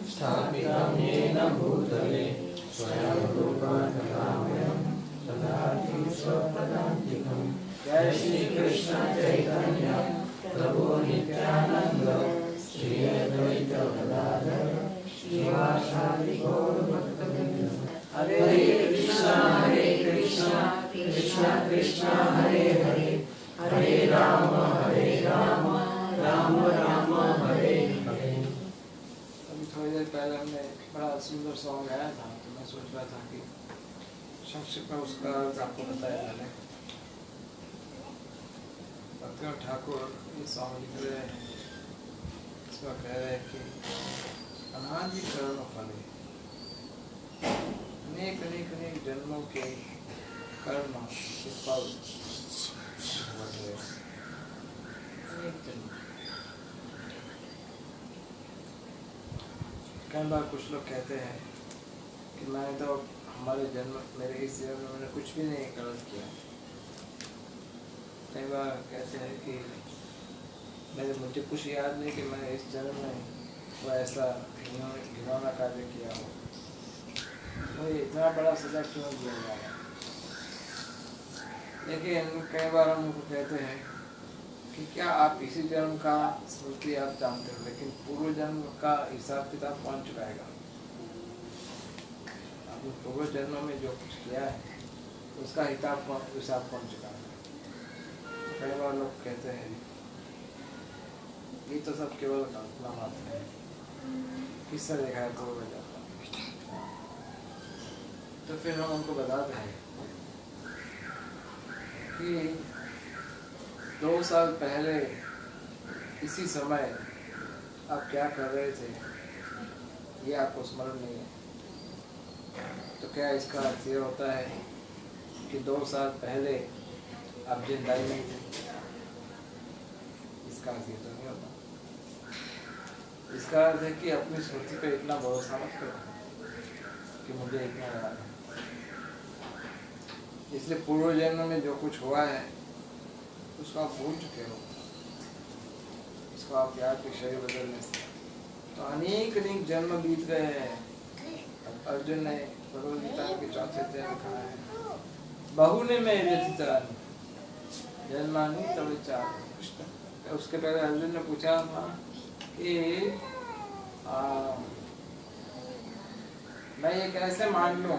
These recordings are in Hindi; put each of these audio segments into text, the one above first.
स्थापितं येन भूतले स्वयं रूपं कथामयं तदाति स्वपदान्तिकं। जय श्री कृष्ण चैतन्य प्रभु नित्यानंद श्री अद्वैत गदाधर श्रीवासादि गौर भक्तवृंद। हरे कृष्णा कृष्णा कृष्णा हरे हरे, हरे राम राम राम हरे हरे। अभी थोड़ी देर पहले हमने बड़ा सुंदर सॉन्ग गाया था, तो मैं सोच रहा था कि संक्षिप्त में उसका अर्थ आपको बताया जाए। भक्तिनाथ ठाकुर ये सॉन्ग लिख रहे हैं, इसमें कह रहे हैं कि अनादि कर्म फले, अनेक अनेक अनेक जन्मों के कर्म के फल, अनेक जन्म। कई बार कुछ लोग कहते हैं कि मैंने तो हमारे जन्म मेरे इस जन्म में मैंने कुछ भी नहीं गलत किया। कई बार कहते हैं कि मुझे कुछ याद नहीं कि मैंने इस जन्म में वो ऐसा घिनौना कार्य किया हो, मुझे इतना बड़ा सजा क्यों दिया जा रहा है। लेकिन कई बार हम उनको कहते हैं कि क्या आप इसी जन्म का स्मृति आप जानते हो, लेकिन पूर्व जन्म का हिसाब किताब कौन चुकाएगा। आपने पूर्व जन्म में जो कुछ किया है उसका हिसाब कौन चुकाएगा। कई बार लोग कहते हैं ये तो सब केवल कल्पना मात्र है, किससे देखा है पूर्व जन्म। तो फिर हम उनको बताते हैं कि 2 साल पहले इसी समय आप क्या कर रहे थे ये आपको स्मरण नहीं है। तो क्या इसका अर्थ ये होता है कि 2 साल पहले आप जिंदा ही नहीं थे? इसका अर्थ ये तो नहीं होता। इसका अर्थ है कि अपनी स्मृति पे इतना भरोसा मत करो कि मुझे इतना याद है। इसलिए पूर्व जन्म में जो कुछ हुआ है उसको आप भूल चुके हो, इसको आप याद के शरीर बदलने से। तो अनेक अनेक जन्म बीत गए हैं। अर्जुन ने भगवद गीता के 4थे अध्याय में कहा है, बहु ने मैं व्यतीतानि जन्मानि तव चार। उसके पहले अर्जुन ने पूछा था कि मैं ये कैसे मान लूं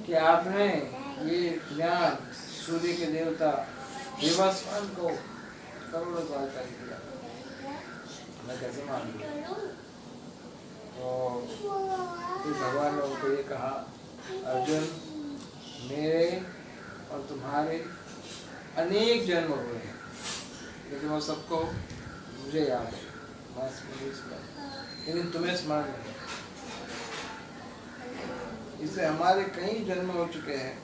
कि आपने ये ज्ञान सूर्य के देवता देवास्मान को करोड़ों साल कर दिया, मैं कैसे मान लूं। तो भगवान ने उनको ये कहा, अर्जुन मेरे और तुम्हारे अनेक जन्म हुए हैं, लेकिन वो सबको मुझे याद है, मैं लेकिन तुम्हें स्मरण नहीं। इसलिए हमारे कई जन्म हो चुके हैं।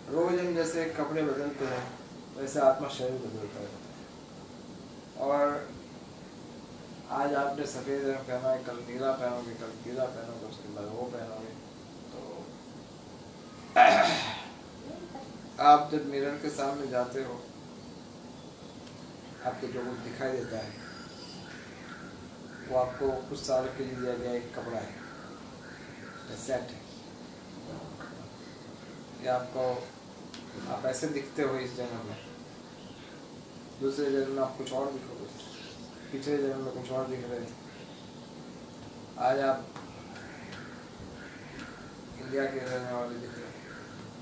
रोज हम जैसे कपड़े बदलते हैं वैसे आत्मा शरीर बदलता रहता है। और आज आपने सफ़ेद रंग पहना है, कल नीला पहनोगे, कल पीला पहनोगे, उसके बाद वो पहनोगे। तो आप जब मिरर के सामने जाते हो आपको जो कुछ दिखाई देता है वो आपको कुछ साल के लिए दिया गया एक कपड़ा है, सेट है। या आपको आप ऐसे दिखते हो इस जन्म में, दूसरे जन्म में आप कुछ और दिखोगे, पिछले जन्म में कुछ और दिख रहे थे। आज आप इंडिया के रहने वाले दिख रहे हैं,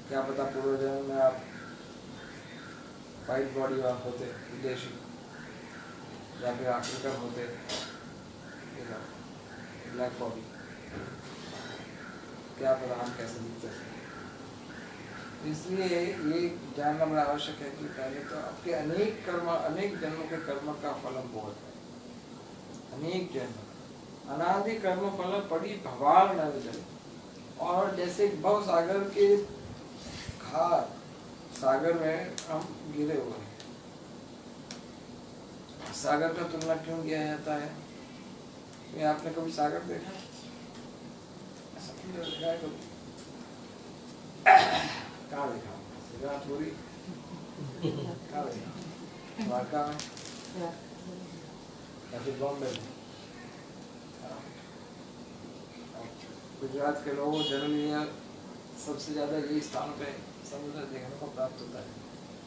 क्या पता पूर्व जन्म में आप वाइट बॉडी वाले होते, विदेशी, या फिर अफ्रीकन होते, ब्लैक बॉडी, क्या पता हम कैसे दिखते हैं। इसलिए ये जानना बड़ा आवश्यक है कि पहले तो आपके अनेक जन्मों के कर्म का फलम बहुत है। अनेक जन्म अनादि कर्म फल पड़ी भवार न जल। और जैसे भव सागर के खार सागर में हम गिरे हुए हैं। सागर का तुलना क्यों किया जाता है? तो आपने कभी सागर देखा? ऐसा क्यों देखा है कभी? गुजरात हो रही कहाँ रही? द्वारका में या फिर बॉम्बे में? गुजरात के लोगों जनरली सबसे ज़्यादा यही स्थान पे समुद्र देखने को प्राप्त होता है,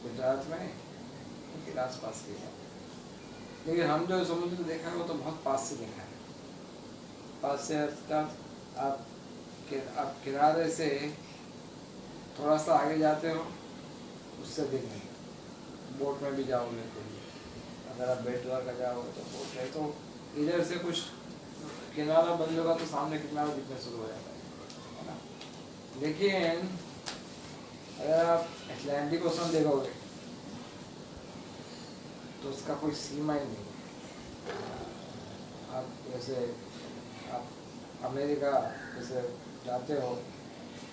गुजरात में उनके आसपास के। लेकिन हम जो समुद्र देखा है वो तो बहुत पास से देखा है। पास से अर्थात आप किनारे से थोड़ा सा आगे जाते हो उससे देखने, बोट में भी जाओगे तो, अगर आप बेट द्वार का जाओगे तो बोट है तो इधर से कुछ किनारा बन जाएगा तो सामने किनारा दिखना शुरू हो जाता है ना। लेकिन अगर आप अटलांटिक ओशन देखोगे तो उसका कोई सीमा ही नहीं है। आप जैसे आप अमेरिका जैसे जाते हो,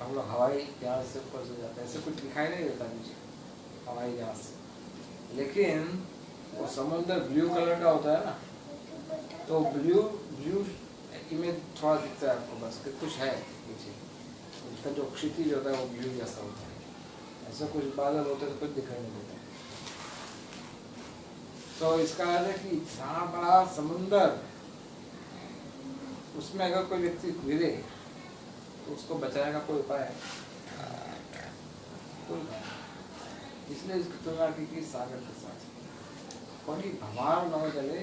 हम लोग हवाई जहाज से ऊपर से जाते हैं, ऐसे कुछ दिखाई नहीं देता नीचे हवाई जहाज से। लेकिन वो समुद्र ब्लू कलर का होता है ना, तो ब्लू इमेज थोड़ा दिखता है आपको, बस कि कुछ है नीचे, उसका जो क्षितिज होता है वो ब्लू जैसा होता है। ऐसा कुछ बादल होते तो कुछ दिखाई नहीं देता। तो इसका अर्थ है कि इतना बड़ा समुंदर, उसमें अगर कोई व्यक्ति गिरे तो उसको बचाने का कोई उपाय है? इसलिए इसकी तुलना की सागर के साथ। कोई भगवान न चले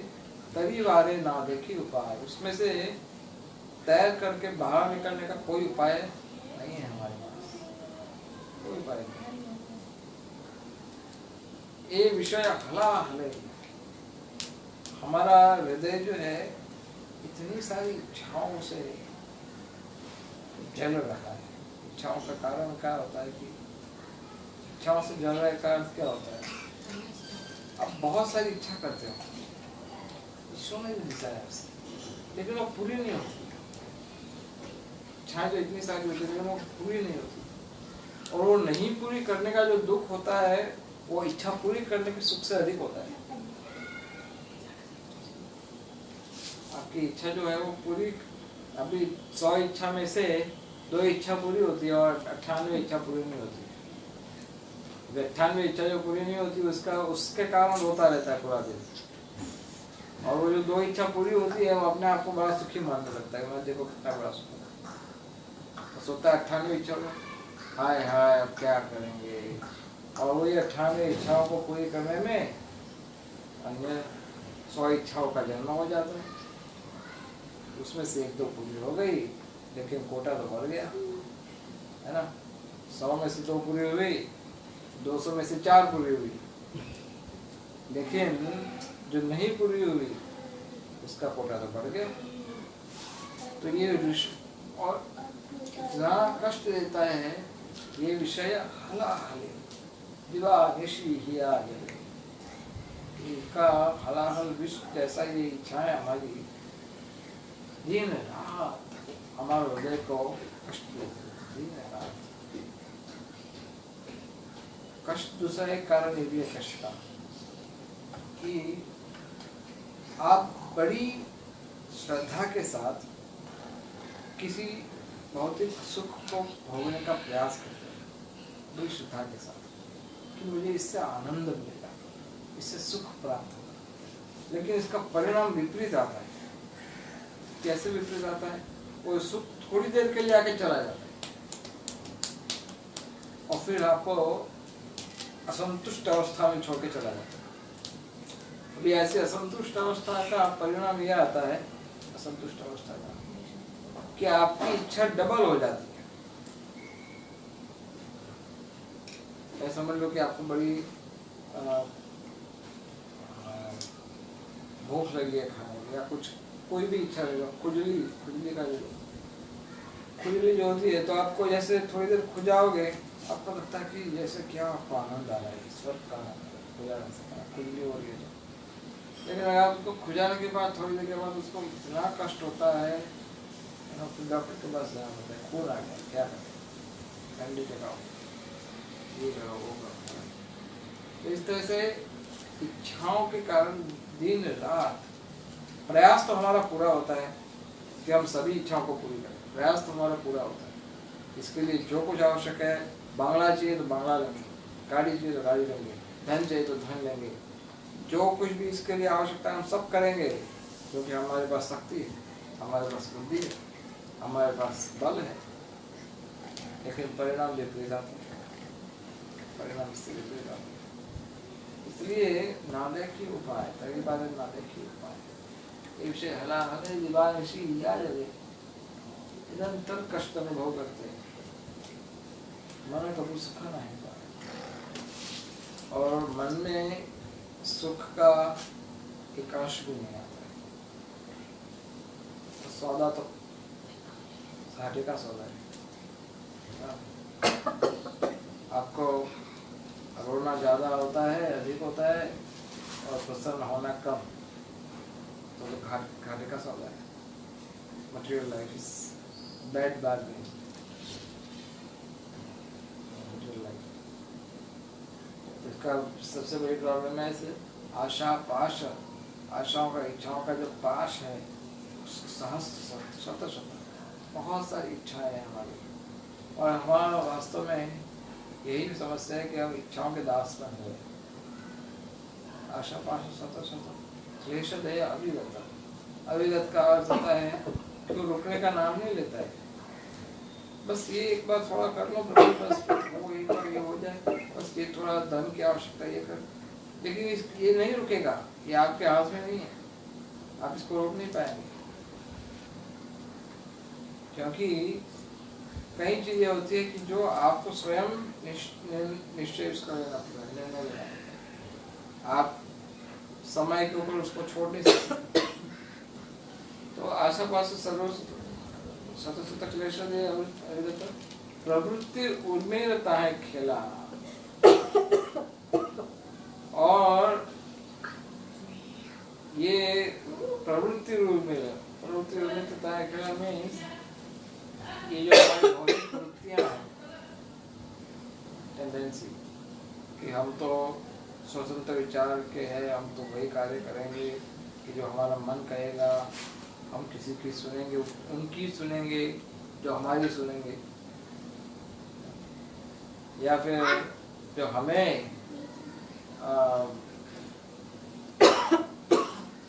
तरी वारे ना देखी उपाय, उसमें से तैर करके बाहर निकलने का कोई उपाय नहीं है हमारे पास, कोई उपाय नहीं। ये विषय हला हले, हमारा हृदय जो है इतनी सारी इच्छाओं से जल रहा है। इच्छाओं का कारण क्या होता है कि इच्छाओं से जल रहा है, कारण क्या होता है? आप बहुत सारी इच्छा करते हो, so many desires, लेकिन वो पूरी नहीं होती। इच्छाएं जो इतनी सारी होती है वो पूरी नहीं होती, और वो नहीं पूरी करने का जो दुख होता है वो इच्छा पूरी करने के सुख से अधिक होता है। आपकी इच्छा जो है वो पूरी, अभी 100 इच्छा में से 2 इच्छा पूरी होती है और 98 इच्छा पूरी नहीं होती। 98 इच्छा जो पूरी नहीं होती उसके कारण रोता रहता है पूरा दिन, और वो जो 2 इच्छा पूरी होती है वो अपने आप को बड़ा सुखी मानने लगता है। मैं देखो कितना बड़ा सुख सोता है। 98 इच्छा में हाय हाय अब क्या करेंगे, और वही 98 इच्छाओं को पूरी करने में अन्य 100 इच्छाओं का जन्म हो जाता है। उसमें से 1-2 पूरी हो गई, लेकिन कोटा तो बढ़ गया है ना। 100 में से 2 पूरी हुई, 200 में से 4 पूरी हुई, लेकिन जो नहीं पूरी हुई उसका कोटा तो बढ़ गया। तो ये और इतना कष्ट देता है ये विषय हला हले दिवा निशी हिया जले, इनका हलाहल विश्व जैसा ये इच्छाएं हमारी दिन रात हमारे हृदय को कष्ट देते, दिन रात। कष्ट दूसरा एक कारण ये भी है कष्ट का कि आप बड़ी श्रद्धा के साथ किसी भौतिक सुख को भोगने का प्रयास करते हैं, बड़ी श्रद्धा के साथ कि मुझे इससे आनंद मिलेगा, इससे सुख प्राप्त होगा, लेकिन इसका परिणाम विपरीत आता है। कैसे विपरीत आता है? वो सुख थोड़ी देर के लिए आके चला जाता है और फिर आपको असंतुष्ट अवस्था में छोड़ के चला जाता है। अभी ऐसी असंतुष्ट अवस्था का परिणाम यह आता है, असंतुष्ट अवस्था का, कि आपकी इच्छा डबल हो जाती है। ऐसा समझ लो कि आपको बड़ी भूख लगी है खाने की, या कुछ कोई भी इच्छा रहेगा, खुजली का खुजली जो होती है, तो आपको जैसे थोड़ी देर खुजाओगे आपको लगता है कि जैसे क्या आपको आनंद आ रहा है, स्वर्ग का खुजाने से खुजली हो रही है। लेकिन अगर आपको खुजाने के बाद थोड़ी देर के बाद उसको इतना कष्ट होता है, फिर डॉक्टर के पास जाना होता है, खून आ गया, क्या करें, ठंडी जगाओ, ये करो वो करो। तो इस तरह से इच्छाओं के कारण दिन रात प्रयास तो हमारा पूरा होता है कि हम सभी इच्छाओं को पूरी करें, प्रयास तो हमारा पूरा होता है। इसके लिए जो कुछ आवश्यक है, बांग्ला चाहिए तो बांग्ला लेंगे, गाड़ी चाहिए तो गाड़ी लेंगे, धन चाहिए तो धन लेंगे, जो कुछ भी इसके लिए आवश्यकता है हम सब करेंगे, क्योंकि हमारे पास शक्ति है, हमारे पास बुद्धि है, हमारे पास बल है। लेकिन परिणाम विपरीत आते हैं, परिणाम इससे विपरीत आते हैं। इसलिए ना देखी उपाय तरी बारे ना देखी उपाय ये विषय हला हले दिवान ऋषि लिया जाए निरंतर कष्ट अनुभव करते हैं, मन कभी सुख नहीं पाए, और मन में सुख का एक अंश भी नहीं आता है। तो सौदा तो घाटे का सौदा है। आपको रोना ज्यादा होता है, अधिक होता है, और प्रसन्न होना कम, तो घाटे का सौदा है। Material life is bad bargain. Material life इसका सबसे बड़ी प्रॉब्लम है इसे आशा पाश, आशाओं का इच्छाओं का जो पाश है, सहस्त्र शत शत बहुत सारी इच्छाएं हैं हमारी, और हमारा वास्तव में यही समस्या है कि हम इच्छाओं के दास बन गए। आशा पाश शत शत क्लेश है अविगत। अविगत का अर्थ होता है कि रुकने का नाम नहीं लेता है। बस ये एक बार थोड़ा कर लो प्रभु, बस वो एक बार ये हो जाए, बस ये थोड़ा धन की आवश्यकता ये कर, लेकिन ये नहीं रुकेगा, ये आपके हाथ में नहीं है, आप इसको रोक नहीं पाएंगे। क्योंकि कई चीजें होती है कि जो आपको स्वयं निश्चय कर लेना पड़ेगा, निर्णय लेना पड़ेगा। आप समय के ऊपर उसको छोड़ नहीं सकते। तो आशा पास सर्व सतत क्लेश प्रवृत्ति उर्मिलता है खेला, और ये प्रवृत्ति उर्मिलता है खेला मीन्स ये जो हमारी भौतिक प्रवृत्तियां हैं, टेंडेंसी कि हम तो स्वतंत्र विचार के हैं, हम तो वही कार्य करेंगे कि जो हमारा मन कहेगा, हम किसी की सुनेंगे, उनकी सुनेंगे जो हमारी सुनेंगे, या फिर जो हमें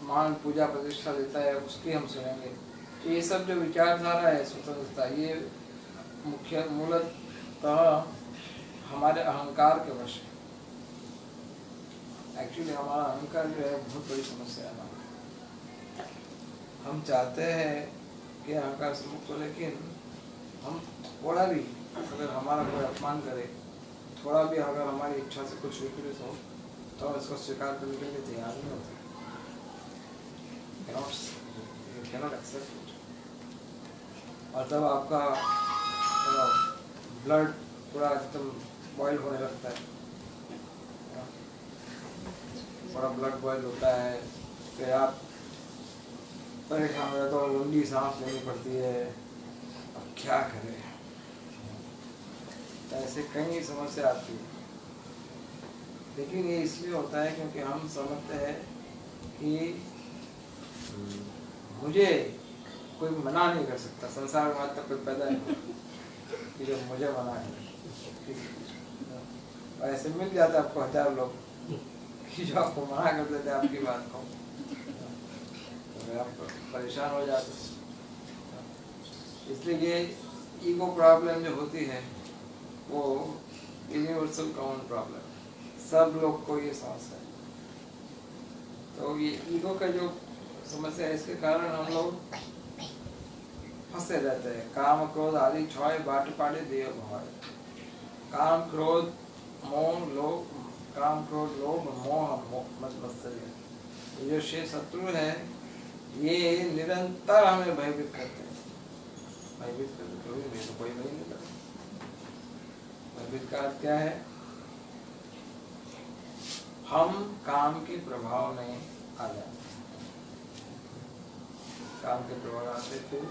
मान पूजा प्रतिष्ठा देता है उसकी हम सुनेंगे। तो ये सब जो विचारधारा है स्वतंत्रता, ये मुख्य मूलतः हमारे अहंकार के वश है। एक्चुअली हमारा अहंकार जो है बहुत बड़ी समस्या है। हम चाहते हैं कि अहंकार से मुक्त हो, लेकिन हम थोड़ा भी अगर हमारा कोई अपमान करे, थोड़ा भी अगर हमारी इच्छा से कुछ विपरीत हो, तो हम इसको स्वीकार करने के लिए तैयार नहीं होते। cannot accept it। और तब आपका ब्लड पूरा एकदम बॉयल होने लगता है, पूरा ब्लड बॉयल होता है, फिर आप परेशान हो जाते हो, लंबी सांस लेनी पड़ती है, अब क्या करें। तो ऐसे कई समस्या आती है, लेकिन ये इसलिए होता है क्योंकि हम समझते हैं कि मुझे कोई मना नहीं कर सकता, संसार में आज तक कोई पैदा नहीं कि जो मुझे मना है। और ऐसे मिल जाता है आपको 1000 लोग कि जो आपको मना कर देते हैं आपकी बात को, तो आप परेशान हो जाते। इसलिए ये ईगो प्रॉब्लम जो होती है वो यूनिवर्सल कॉमन प्रॉब्लम, सब लोग को ये समस्या है। तो ये ईगो का जो समस्या है, इसके कारण हम लोग फंसे रहते हैं। काम क्रोध आदि छय बाट पाड़े देव भय। काम क्रोध मोह लोभ, काम क्रोध लोभ मोह मत्सर्य, ये जो 6 शत्रु है ये निरंतर हमें भयभीत करते हैं। भयभीत करते तो कोई भय नहीं करता। भयभीत का अर्थ क्या है? हम काम के प्रभाव में आ जाते हैं। काम के प्रभाव आते, फिर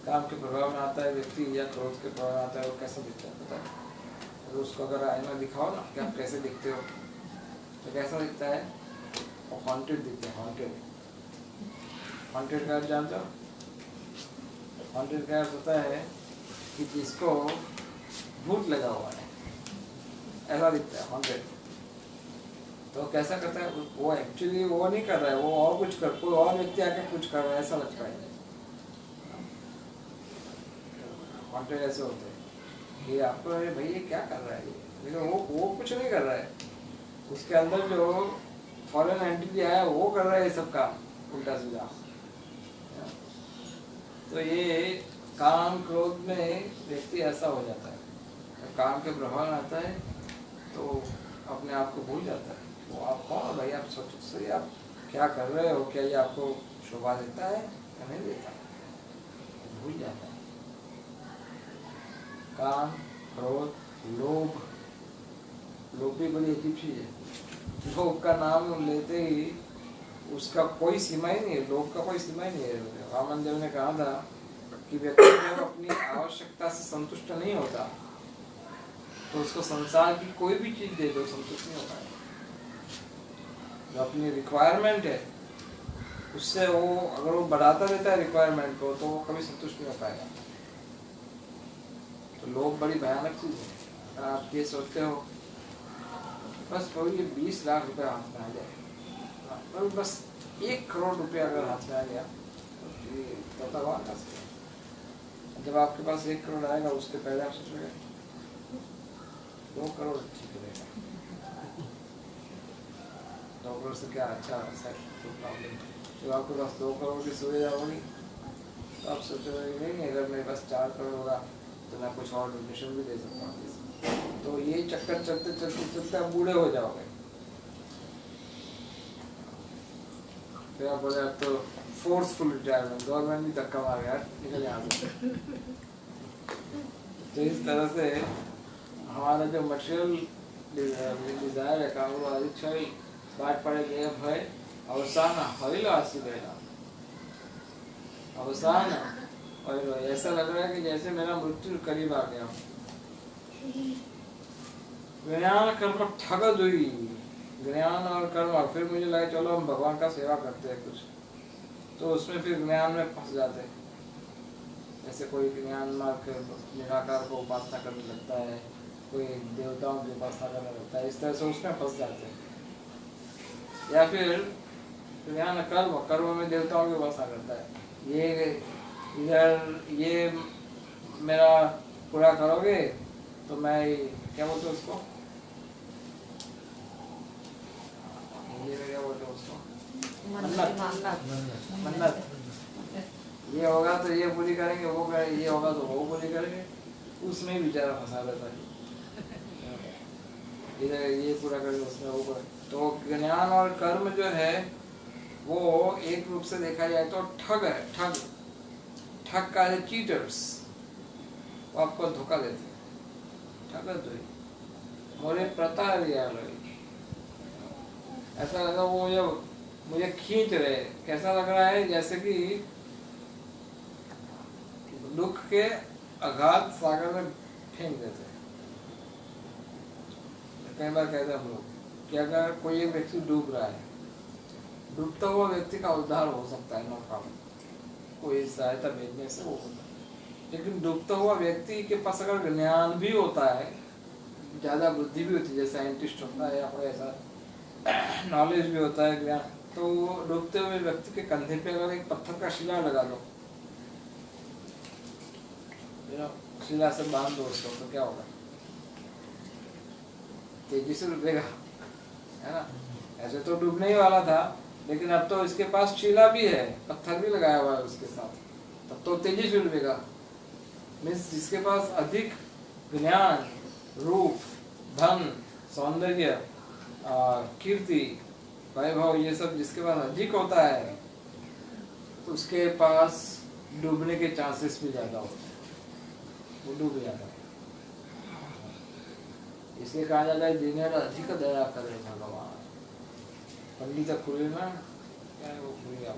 काम के प्रभाव में आता है व्यक्ति, या क्रोध के प्रभाव में आता है, वो कैसा दिखता है पता है? तो उसको अगर आईना दिखाओ ना कि आप कैसे दिखते हो, तो कैसा दिखता है? वो हॉन्टेड दिखते हैं। हॉन्टेड का अर्थ जानते हो? हॉन्टेड का अर्थ होता है कि जिसको भूत लगा हुआ है, ऐसा दिखता है हॉन्टेड। तो कैसा करता है वो, एक्चुअली वो नहीं कर रहा है, वो और कुछ कर, कोई और व्यक्ति आके कुछ कर रहा है ऐसा लगता है। हॉन्टेड ऐसे होते हैं कि आपको अरे भाई ये क्या कर रहा है ये, लेकिन वो कुछ नहीं कर रहा है, उसके अंदर जो फॉरेन एंटिटी आया वो कर रहा है ये सब काम उल्टा सीधा। तो ये काम क्रोध में व्यक्ति ऐसा हो जाता है, काम के प्रभाव में आता है तो अपने आप को भूल जाता है। वो आप कौन हो भाई, आप सोचो सही आप क्या कर रहे हो, क्या ये आपको शोभा देता है या नहीं देता, भूल जाता है। काम, क्रोध, लोभ, लोभ भी बड़ी अजीब चीज है। लोभ का नाम लेते ही उसका कोई सीमा ही नहीं है, लोभ का कोई सीमा ही नहीं है। वामन देव ने कहा था कि व्यक्ति जब अपनी आवश्यकता से संतुष्ट नहीं होता तो उसको संसार की कोई भी चीज दे दो संतुष्ट नहीं होता है। जो अपनी रिक्वायरमेंट है उससे वो अगर वो बढ़ाता रहता है रिक्वायरमेंट को तो वो कभी संतुष्ट नहीं हो पाएगा। तो लोभ बड़ी भयानक चीज है। अगर आप ये सोचते हो बस कोई 20 लाख रुपए हाथ में आ जाए, और बस 1 करोड़ रुपए अगर हाथ में आ गया तो भगवान का सकता। जब आपके पास 1 करोड़ आएगा उसके पहले आप सोचोगे 2 करोड़ ठीक रहेगा, 2 करोड़ से क्या अच्छा प्रॉब्लम। जब आपके पास 2 करोड़ की सुविधा होगी तो आप सोचोगे नहीं अगर मेरे पास 4 करोड़ होगा तो मैं कुछ और डोनेशन भी दे सकता हूँ। तो ये चक्कर चलते चलते चलते आप बूढ़े हो जाओगे। फिर आप बोले अब तो फोर्सफुल रिटायरमेंट, गवर्नमेंट भी धक्का मार गया निकल यहाँ से। तो इस तरह से हमारा जो मटेरियल डिजायर है काम वो अधिक बाट पड़े गए भय अवसान हविल आसिलेगा अवसान। और ऐसा लग रहा है कि जैसे मेरा मृत्यु करीब आ गया। ज्ञान कर्म ठगद हुई, ज्ञान और कर्म, फिर मुझे लगा चलो हम भगवान का सेवा करते हैं कुछ, तो उसमें फिर ज्ञान में फंस जाते हैं। जैसे कोई ज्ञान मार्ग निराकार को उपासना करने लगता है, कोई देवताओं की उपासना करने लगता है, इस तरह से उसमें फंस जाते हैं। या फिर ज्ञान कर्म, कर्म में देवताओं की उपासना करता है, ये इधर ये मेरा पूरा करोगे तो मैं क्या बोलते उसको, ये क्या बोलते उसको, मन्नत। ये होगा तो ये पूरी करेंगे, वो करेंगे, ये होगा तो वो पूरी करेंगे, उसमें ही बेचारा फंसा रहता है। इधर ये पूरा करेंगे उसमें वो करेंगे। तो ज्ञान और कर्म जो है वो एक रूप से देखा जाए तो ठग है। ठग का है चीटर्स, वो आपको धोखा देते हैं। ठगत हुई मोरे प्रतारियालय, ऐसा लगा वो जब मुझे खींच रहे, कैसा लग रहा है जैसे कि दुख के अगाध सागर में फेंक देते हैं। कई बार कहते हैं हम लोग कि अगर कोई एक व्यक्ति डूब रहा है, डूबता हुआ व्यक्ति का उद्धार हो सकता है, नो प्रॉब्लम, कोई सहायता भेजने से वो होता है। लेकिन डूबता हुआ व्यक्ति के पास अगर ज्ञान भी होता है, ज़्यादा बुद्धि भी होती है, जैसे साइंटिस्ट होता है या कोई ऐसा नॉलेज भी होता है, ज्ञान, तो डूबते हुए व्यक्ति के कंधे पे अगर एक पत्थर का शिला लगा दो, शिला से बांध दो उसको, तो क्या होगा, तेजी से डूबेगा, है ना। ऐसे तो डूबने ही वाला था, लेकिन अब तो इसके पास शिला भी है, पत्थर भी लगाया हुआ है उसके साथ, तब तो तेजी से डूबेगा। मीन्स जिसके पास अधिक ज्ञान, रूप, धन, सौंदर्य, कीर्ति, वैभव, ये सब जिसके पास अधिक होता है तो उसके पास डूबने के चांसेस भी ज्यादा होते हैं, वो डूब जाता है। इसलिए कहा जाता है दिन अधिक दया करे भगवान। पंडित खुले ना क्या है वो खुलेगा,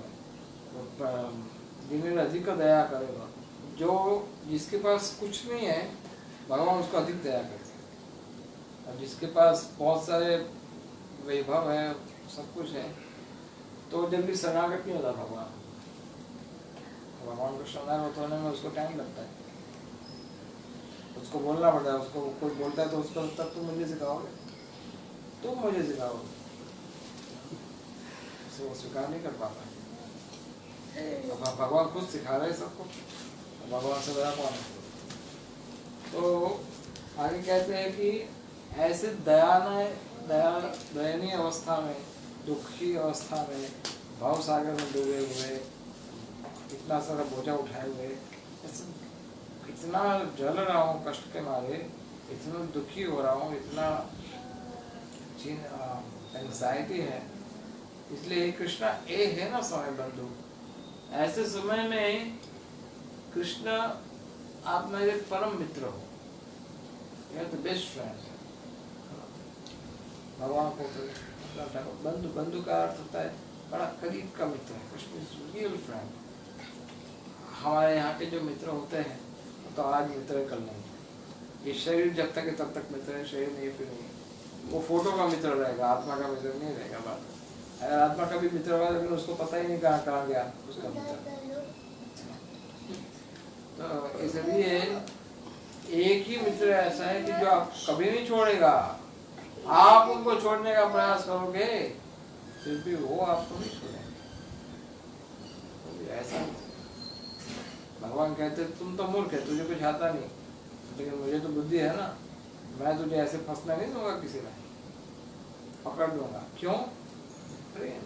दिन अधिक दया करेगा। जो जिसके पास कुछ नहीं है भगवान उसको अधिक दया करते हैं, और जिसके पास बहुत सारे वैभव है, सब कुछ है, तो जल्दी शरणागत नहीं होता भगवान। भगवान को शरणागत होने में उसको टाइम लगता है। उसको बोलना पड़ता है, उसको कोई बोलता है तो उसको तब तुम मुझे सिखाओगे, तुम मुझे सिखाओगे, वो स्वीकार नहीं कर पाता। भगवान खुद सिखा रहे सबको, भगवान से बड़ा कौन है। तो आगे कहते हैं कि ऐसे दयनीय अवस्था में, दुखी अवस्था में, भाव सागर में डूबे हुए, इतना सारा बोझा उठाए हुए, इतना जल रहा हूँ कष्ट के मारे, इतना दुखी हो रहा हूँ, इतना एंजाइटी है, इसलिए कृष्णा ए है ना समय बंधु, ऐसे समय में कृष्ण आप मेरे परम मित्र हो, यह तो बेस्ट फ्रेंड है। भगवान को बंधु, बंधु का अर्थ होता है बड़ा करीब का मित्र है। Krishna is real friend. हमारे यहाँ के जो मित्र होते हैं तो आज मित्र है, कल नहीं। ये शरीर जब तक है तब तक मित्र है, शरीर नहीं फिर नहीं। वो फोटो का मित्र रहेगा, आत्मा का मित्र नहीं रहेगा। बात अगर आत्मा का भी मित्र होगा लेकिन उसको पता ही नहीं कहाँ गया उसका मित्र। तो इसलिए एक ही मित्र ऐसा है कि जो आप कभी नहीं छोड़ेगा। आप उनको छोड़ने का प्रयास करोगे फिर भी वो आपको नहीं छोड़ेंगे। तो ऐसा भगवान कहते तुम तो मूर्ख है, तुझे कुछ आता नहीं, लेकिन मुझे तो बुद्धि है ना, मैं तुझे ऐसे फंसना नहीं दूंगा, किसी में पकड़ दूंगा। क्यों? प्रेम।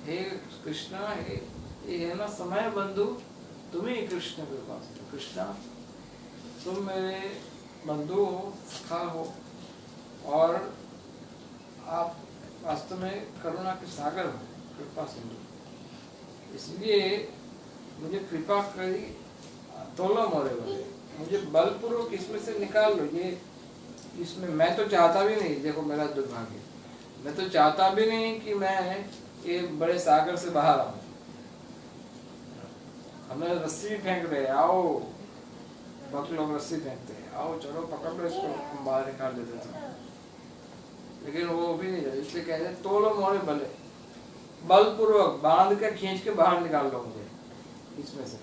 हे कृष्णा, हे है ना समय बंधु, तुम ही कृष्ण के पास। कृष्णा तुम मेरे बंधु हो, सखा हो, और आप वास्तव में करुणा के सागर हो, कृपा सिंधु। इसलिए मुझे कृपा करी, तोलो मोरे बोले, मुझे बलपूर्वक इसमें से निकाल लो। ये इसमें मैं तो चाहता भी नहीं, देखो मेरा दुर्भाग्य, मैं तो चाहता भी नहीं कि मैं ये बड़े सागर से बाहर आऊं। हमें रस्सी भी फेंक रहे, आओ बहुत लोग रस्सी फेंकते हैं, आओ चलो पकड़ लो इसको, हम बाहर निकाल देते थे, लेकिन वो भी नहीं। इसलिए कहते हैं तोलो मोरे भले, बलपूर्वक बांध के खींच के बाहर निकाल लो मुझे इसमें से,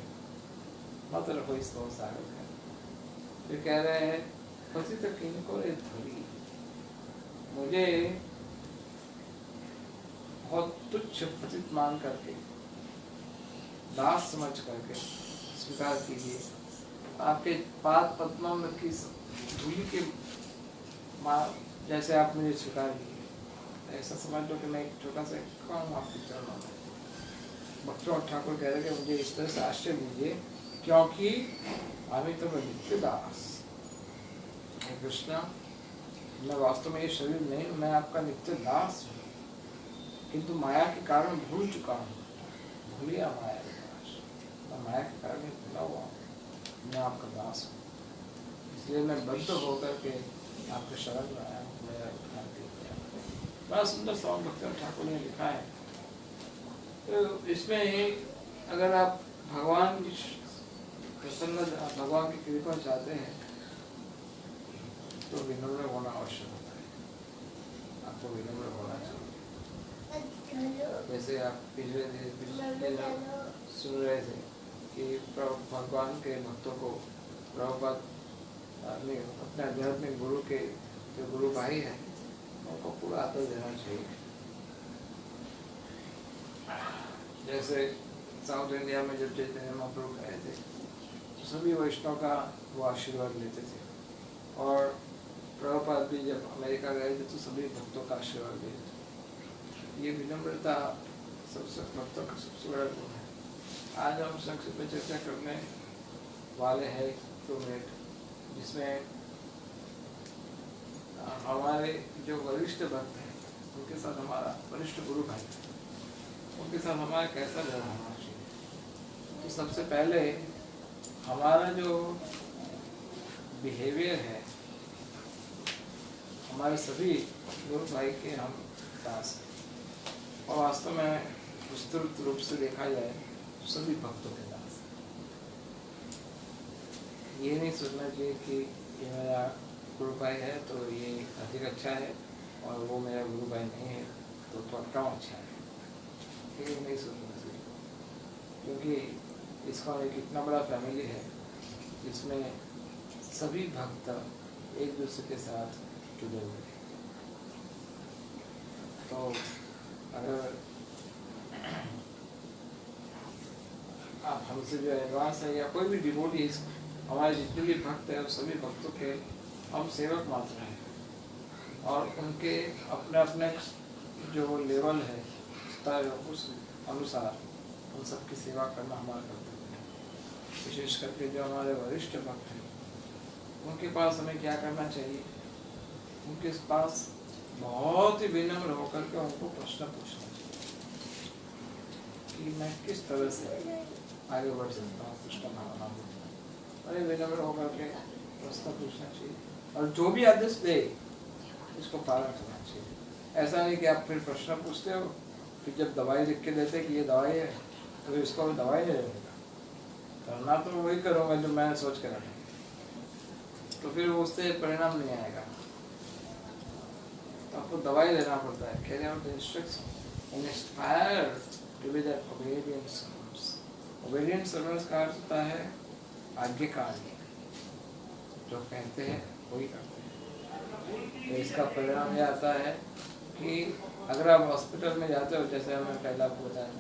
मत रखो इसको सागर का। फिर कह रहे हैं पति तक इनको रे धोरी, मुझे बहुत तुच्छ पतित मान करके, दास समझ करके स्वीकार कीजिए। आपके पाद पद्मों में की धूलि के जैसे आप मुझे स्वीकार कीजिए, ऐसा समझ लो कि मैं एक छोटा सा कौन आपके चरणों में। भक्तों ठाकुर कह रहे कि मुझे इस तरह से आश्रय दीजिए, क्योंकि अभी तो मैं नित्य दास। कृष्णा, मैं वास्तव में ये शरीर नहीं, मैं आपका नित्य दास हूँ, किंतु माया के कारण भूल चुका हूँ। भूलिया माया के दास, मैं माया के कारण ही भूला हुआ हूँ, मैं आपका दास हूँ। इसलिए मैं बद्ध होकर के आपके शरण में आया हूँ, मेरा उद्धार कीजिए। बड़ा सुंदर सॉन्ग भक्तों ठाकुर ने लिखा है। तो इसमें अगर आप भगवान की प्रसन्न, भगवान की कृपा चाहते हैं तो विनम्र होना आवश्यक होता है। आपको विनम्र होना चाहिए। जैसे आप पिछले दिन सुन रहे थे कि भगवान के भक्तों को प्रभुपाद अपने आध्यात्मिक गुरु के जो गुरु भाई हैं उनको पूरा आदर देना चाहिए। जैसे साउथ इंडिया में जब चैतन्य महाप्रभु गए थे तो सभी वैष्णव का वो आशीर्वाद लेते थे, और प्रभुपाद भी जब अमेरिका गए थे तो सभी भक्तों का आशीर्वाद लेते थे। ये विनम्रता सबसे भक्तों का सबसे बड़ा गुण है। आज हम संक्षिप्त में चर्चा करने वाले हैं 2 मिनट, जिसमें हमारे जो वरिष्ठ भक्त हैं उनके साथ हमारा वरिष्ठ गुरु भाई, उनके साथ हमारा कैसा व्यवहार होना चाहिए। तो सबसे पहले हमारा जो बिहेवियर है, हमारे सभी गुरु भाई के हम दास हैं, और वास्तव में विस्तृत रूप से देखा जाए तो सभी भक्तों के दास हैं। ये नहीं सोचना चाहिए कि ये मेरा गुरु भाई है तो ये अधिक अच्छा है और वो मेरा गुरु भाई नहीं है तो कम अच्छा है, ये नहीं सोचना चाहिए। क्योंकि इसका एक इतना बड़ा फैमिली है जिसमें सभी भक्त एक दूसरे के साथ जुड़े हुए हैं। तो अगर आप हमसे जो एडवांस है या कोई भी डिवोटी, हमारे जितने भी भक्त हैं सभी भक्तों के हम सेवक मात्र हैं, और उनके अपने अपने जो लेवल है स्तर, उस अनुसार उन सबकी सेवा करना हमारा कर्तव्य है। विशेष करके जो हमारे वरिष्ठ भक्त हैं उनके पास हमें क्या करना चाहिए, उनके पास बहुत ही विनम्र होकर के उनको प्रश्न पूछना चाहिए कि मैं किस तरह से आगे बढ़ सकता हूँ कृष्ण भावना में। बड़े विनम्र होकर के प्रश्न पूछना चाहिए, और जो भी आदेश दे इसको पालन करना चाहिए। ऐसा नहीं कि आप फिर प्रश्न पूछते हो, फिर जब दवाई लिख के देते कि ये दवाई है तो इसको दवाई नहीं लेगा, करना तो वही करूँगा जो मैं सोच कर रखा, तो फिर उससे परिणाम नहीं आएगा। तो आपको दवाई लेना पड़ता है। Carry out the instruction and inspire to be that obedient servants. Obedient servants का अर्थ होता है आज्ञाकारी, जो कहते हैं वही करते हैं। तो इसका परिणाम यह आता है कि अगर आप हॉस्पिटल में जाते हो, जैसे हमें पहले आपको बताया,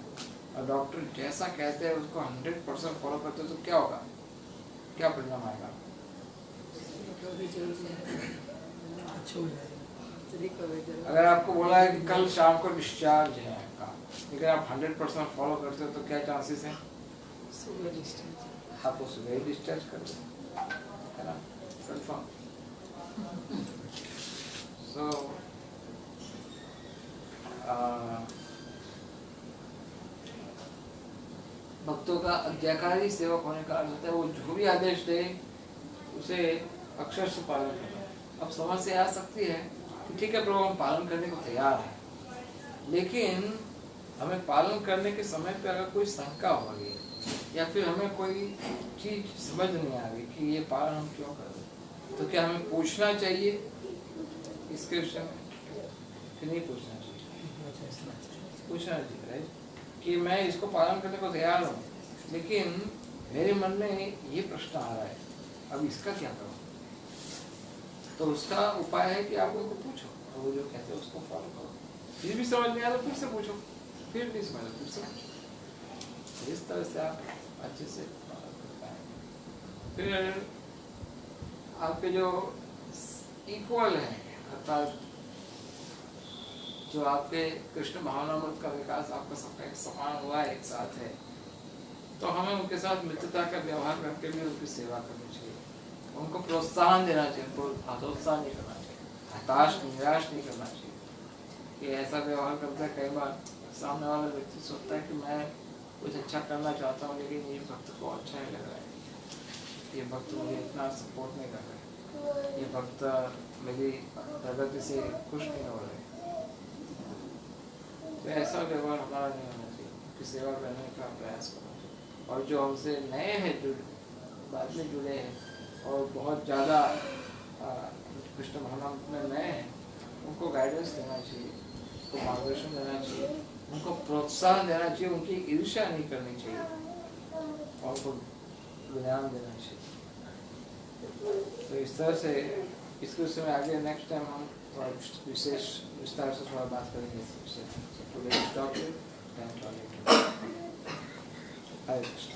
और डॉक्टर जैसा कहते हैं उसको 100% फॉलो करते हो, तो क्या होगा, क्या परिणाम आएगा? अगर आपको बोला है कि कल शाम को डिस्चार्ज है आपका, लेकिन आप 100% फॉलो करते हो, तो क्या चांसेस हैं? आपको सुबह ही डिस्चार्ज कर दो, है ना, कंफर्म। सो भक्तों का आज्ञाकारी सेवक होने का अर्थ होता है वो जो भी आदेश दे उसे अक्षर से पालन करना। अब समझ से आ सकती है कि ठीक है प्रभु, हम पालन करने को तैयार हैं, लेकिन हमें पालन करने के समय पे अगर कोई शंका हो गई या फिर हमें कोई चीज समझ नहीं आ रही कि ये पालन हम क्यों कर रहे, तो क्या हमें पूछना चाहिए इसके विषय में कि नहीं पूछना चाहिए? पूछना चाहिए, राइट, कि मैं इसको पालन करने को तैयार हूँ, लेकिन मेरे मन में ये प्रश्न आ रहा है, अब इसका क्या करूँ? तो उसका उपाय है कि आप उनको पूछो, और वो जो कहते हैं उसको फॉलो करो। फिर भी समझ नहीं आ रहा, फिर से पूछो, फिर नहीं समझ, फिर से पूछो। इस तरह से आप अच्छे से फॉलो कर पाएंगे। फिर आपके जो इक्वल है, अर्थात जो आपके कृष्ण भावनामृत का विकास आपका सबका एक समान हुआ है, एक साथ है, तो हमें उनके साथ मित्रता का व्यवहार करके भी उनकी सेवा करनी चाहिए, उनको प्रोत्साहन देना चाहिए, उनको हतोत्साह नहीं करना चाहिए, हताश निराश नहीं करना चाहिए। कि ऐसा व्यवहार करता है कई बार सामने वाला व्यक्ति सोचता है कि मैं कुछ अच्छा करना चाहता हूँ, लेकिन ये भक्त को अच्छा नहीं लग रहा है, ये भक्त मुझे इतना सपोर्ट नहीं कर रहा है, ये भक्त मेरी प्रगति से खुश नहीं हो रहे। तो ऐसा व्यवहार हमारा नहीं होना चाहिए, उनकी सेवा करने का प्रयास करना चाहिए। और जो हमसे नए हैं, जो बाद में जुड़े हैं और बहुत ज़्यादा कृष्ण भावना में नए हैं, उनको गाइडेंस देना चाहिए, उनको मार्गदर्शन देना चाहिए, उनको प्रोत्साहन देना चाहिए, उनकी ईर्ष्या नहीं करनी चाहिए, और उनको ज्ञान देना चाहिए। तो इस तरह से इसके विषय में आगे नेक्स्ट टाइम हम थोड़ा विशेष विस्तार से थोड़ा बात करेंगे इस विषय में। Today stop it, Hare Krishna.